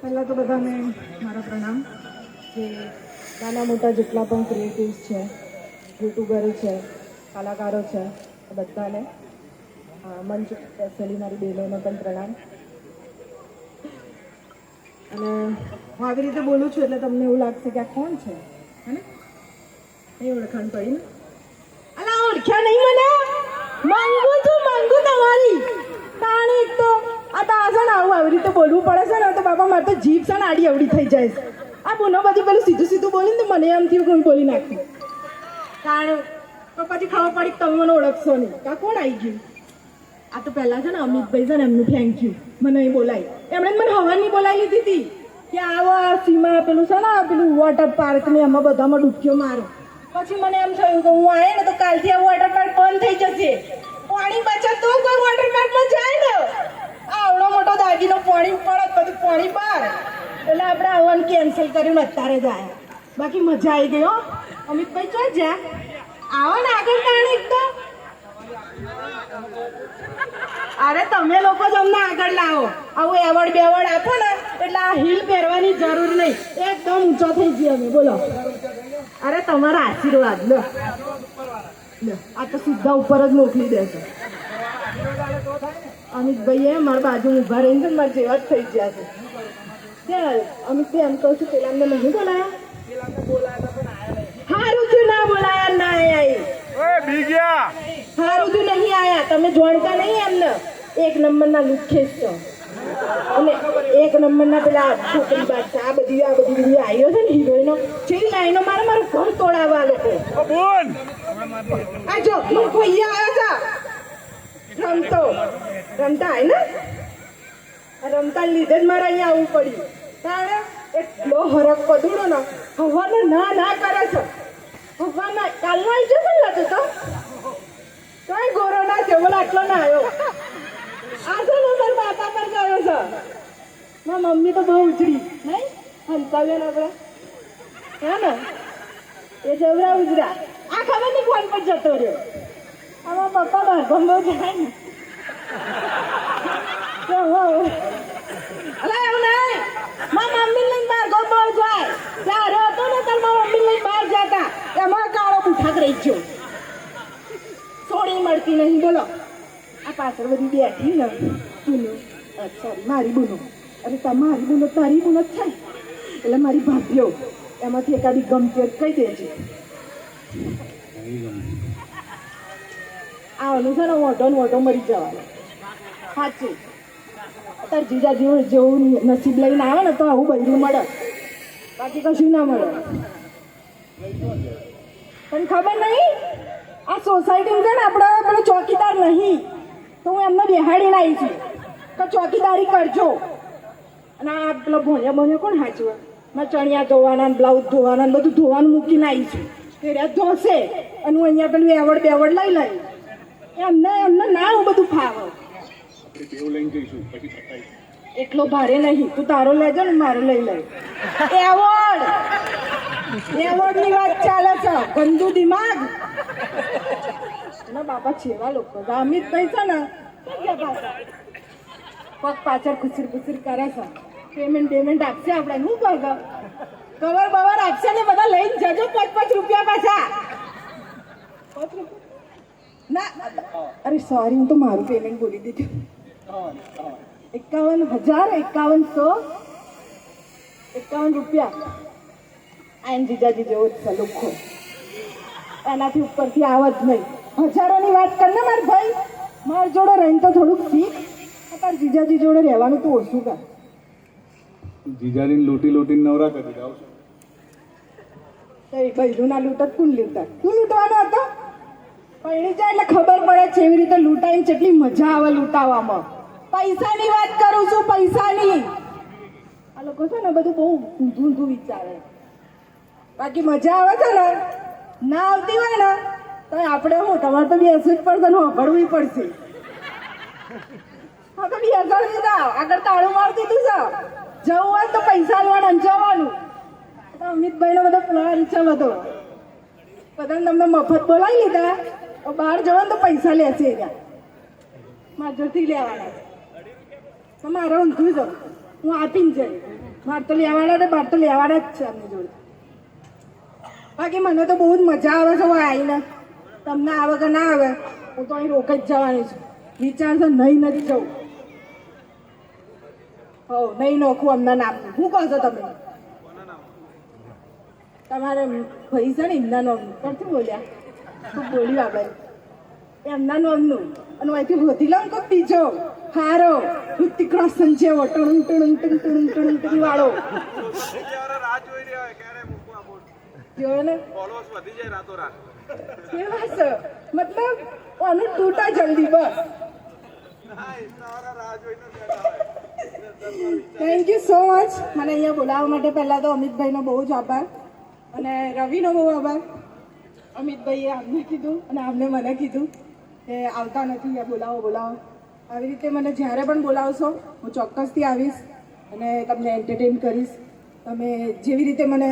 પહેલાં તો બધાને મારા પ્રણામ. જે નાના મોટા જેટલા પણ ક્રિએટિવ્સ છે, યુટ્યુબરો છે, કલાકારો છે, બધાને મંચ બેસેલી મારી બહેનોને પણ પ્રણામ. અને હું આવી રીતે બોલું છું એટલે તમને એવું લાગશે કે આ કોણ છે, હે ને? નહીં ઓળખાણ પડી ને? અલા ઓળખ્યા નહીં મને? માંગુ તમારી તાણી. એક તો આ દાસણ આવી રીતે બોલવું પડે છે ને તો બાપા મારે તો જીભ છે ને આડી અવડી થઈ જાય છે. આ બોનો બધી પેલું સીધું સીધું બોલીને તો મને એમ થયું કે હું બોલી નાખું. કારણ તો પછી ખબર પડી કે તમે મને ઓળખશો નહીં. આ કોણ આવી ગયું? આ તો પહેલાં છે ને અમિતભાઈ છે ને એમનું થેન્ક યુ મને અહીં બોલાવી. એમણે મને હવાની બોલાવી લીધી હતી કે આવો સીમા પેલું છે ને પેલું વોટર પાર્ક ને એમાં બધામાં ડૂબકીઓ મારો. પછી મને એમ થયું કે હું આવે ને તો કાલથી આ વોટર પાર્ક બંધ થઈ જશે. પાણી બચત તો કોઈ વોટર પાર્કમાં જાય ને. આવડો મોટો દાગીનો પાણી પડે બધું પાણી બહાર એટલે આપણે આવવાનું કેન્સલ કર્યું અત્યારે જ આવ્યા. બાકી મજા આવી ગઈ હો. અમિતભાઈ ચો જ્યાં આવો ને આગળ કારણે એક તો અરે તમે લોકો જ અમને આગળ લાવો. આવું એવોર્ડ બેવોર્ડ આપો ને એટલે આ હીલ પહેરવાની જરૂર નહીં. એકદમ ઊંચો થઈ જઈએ અમે. બોલો. અરે તમારા આશીર્વાદ લો. આ તો સીધા ઉપર જ મોકલી દેશે. અમિતભાઈ મારા બાજુ ઊભા રહીને મારા જેવા જ થઈ ગયા છે. ત્યાં અમિતભાઈ એમ કહું છું પેલા અમને નહીં બોલાયા? હારું થયું ના બોલાયા. ના આવ્યા હારું થયું નહીં આયા. તમે જોડતા નહીં એમને. એક નંબરના લુખ્ખેસ છો અને એક નંબરના પેલા છોકરી બાદ છે. આ બધી આવ્યો છે ને હિરોઈનો છેલ્લી લાઈનો મારું ઘર તોડાવવા લોકો. આ જો મને કોઈ આવ્યો છે રમતા આય ને રમતા લીધે જ મારે અહીંયા આવવું પડ્યું. કારણ એટલો હરક પદુડો ને હવાનો ના કરે છે. હવાના કાલનો આવી જશે ને તો કઈ ગોરો ના છે. બોલો આટલો ના આવ્યો. આ છે ને મારા માતા પર ગયો છે. મારા મમ્મી તો બહુ ઉજળી નહીં હંતાવ્યો ને આપણે હે ને એ જવરા ઉજરા. આ ખબર નહીં કોણ પર જતો રહ્યો. આમાં પપ્પા બાર બહુ જાય ને અલા એવું નહીં. મારા મમ્મી લઈને બહાર બહુ જાય. ત્યારે હતો ને તાર મારા મમ્મી લઈને બહાર જતા એમાં કાળો બુઠાક રહી ગયો. સોળી મળતી નહીં. બોલો. આ પાછળ બધી બેઠી ને બુનો સોરી મારી બુનો. અરે તમારી બુનો તારી બુનો જ છે એટલે મારી ભાભીઓ એમાંથી એકાદી ગમતી કહી દેજે. આવનું છે ને ઓટો મરી જવાનું. સાચું. અત્યારે જીજા જેવું નસીબ લઈને આવે ને તો આવું બૈરું મળે. બાકી કશું ના મળે. તને ખબર નહીં આ સોસાયટી છે ને આપણે પેલો ચોકીદાર નહીં તો હું એમને બેહાડીને આવી છું કે ચોકીદારી કરજો. અને આ પેલો ભોંયા કોણ હાચવે? મેં ચણિયા ધોવાના બ્લાઉઝ ધોવાના બધું ધોવાનું મૂકીને આવી છું. તે રાત ધોશે અને હું અહીંયા પેલું એવોર્ડ બેવોર્ડ લઈ લઈ. એમને ના હું બધું ફાવે. એટલો ભારે નહીં. તું તારો લેજો ને મારો લઈ લે. એવોર્ડ ની વાત ચાલે છે. ગંદુ દિમાગ ના બાપા છેવા લોકો. અમિતભાઈ છે ને પગ પાછળ ખુસર કરે છે. પેમેન્ટ આપશે આપણે શું કહે કવર બવર આપશે ને બધા લઈને જજો. 5 રૂપિયા પાછા. 5 રૂપિયા ના અરે સોરી હું તો મારું પેમેન્ટ બોલી દીધું. 51,051 રૂપિયા. આઈન જીજાજી જેવો જ છે લોકો. એનાથી ઉપરથી આવત નહીં. હજારોની વાત કરને મારા ભાઈ. મારા જોડે રહીને તો થોડુંક શીખ. તાર જીજાજી જોડે રહેવાનું તો ઓછું કર. જીજાજીને લૂંટી નવરા કરી જાવ છો. બૈરુના લૂંટ કોણ લૂંટા? તું લૂંટવાનો હતો? પૈણી જાય એટલે ખબર પડે છે એવી રીતે લૂંટાઈને કેટલી મજા આવે લૂંટાવામાં. પૈસાની વાત કરું છું. પૈસાની. આ લોકો છે ને બધું બહુ ઊંધું વિચારે. બાકી મજા આવે છે ને ના આવતી હોય ને તો આપણે હું તમારે તો બેસવું જ પડશે ને ભરવું પડશે. હા તો બેસી જાઓ. આગળ તાળું મારી દીધું છે. જવું હોય તો પૈસા લેવાનું જવાનું. અમિતભાઈનો બધો પ્લાન છે બધો. બધાને તમને મફત બોલાવી લીધા. બહાર જવાનું તો પૈસા લેશે મારા જોડથી લેવાના. મારે ઊંધું જ હું આપીને જઈ બાર તો લેવાના ને બાર તો લેવાના જ છે એમની જોડે. બાકી મને તો બહુ જ મજા આવે છે હવે આવીને. તમને આવે કે ના આવે હું તો અહીં રોક જ જવાની છું. વિચાર છે નહીં નથી જવું. હો નહીં નોખું અમના નામનું. શું કહો છો તમે? તમારે ભાઈ છે ને એમના નામનું પરથી બોલ્યા તું બોલ્યું આગળ એમના નામનું અને અહીંથી વધી લઉં કોક બીજો હારો ઋતિક રોશન જેવો ટણું ટણું ટણું ટણું ટણું ટણું વાળો જોયો ને કેવા છે મતલબ આનું તૂટા જલ્દી બસ. થેન્ક યુ સો મચ મને અહીંયા બોલાવવા માટે. પહેલાં તો અમિતભાઈનો બહુ જ આભાર અને રવિનો બહુ આભાર. અમિતભાઈએ આમને કીધું અને આમને મને કીધું કે આવતા નથી અહીંયા બોલાવો બોલાવો. આવી રીતે મને જ્યારે પણ બોલાવશો હું ચોક્કસથી આવીશ અને તમને એન્ટરટેન કરીશ. તમે જેવી રીતે મને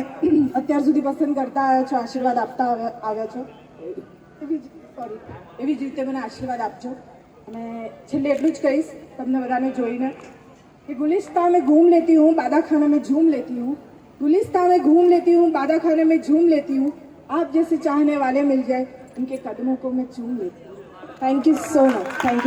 અત્યાર સુધી પસંદ કરતા આવ્યા છો, આશીર્વાદ આપતા આવ્યા છો એવી જ રીતે મને આશીર્વાદ આપજો. અને છેલ્લે એટલું જ કહીશ તમને બધાને જોઈને कि गुलिस्तान में घूम लेती हूँ, बादा खाना में झूम लेती हूँ. गुलिस्तान में घूम लेती हूँ, बादा खाने में झूम लेती हूँ. आप जैसे चाहने वाले मिल जाए उनके कदमों को मैं चूम लेती हूँ. Thank you so much. Thank you.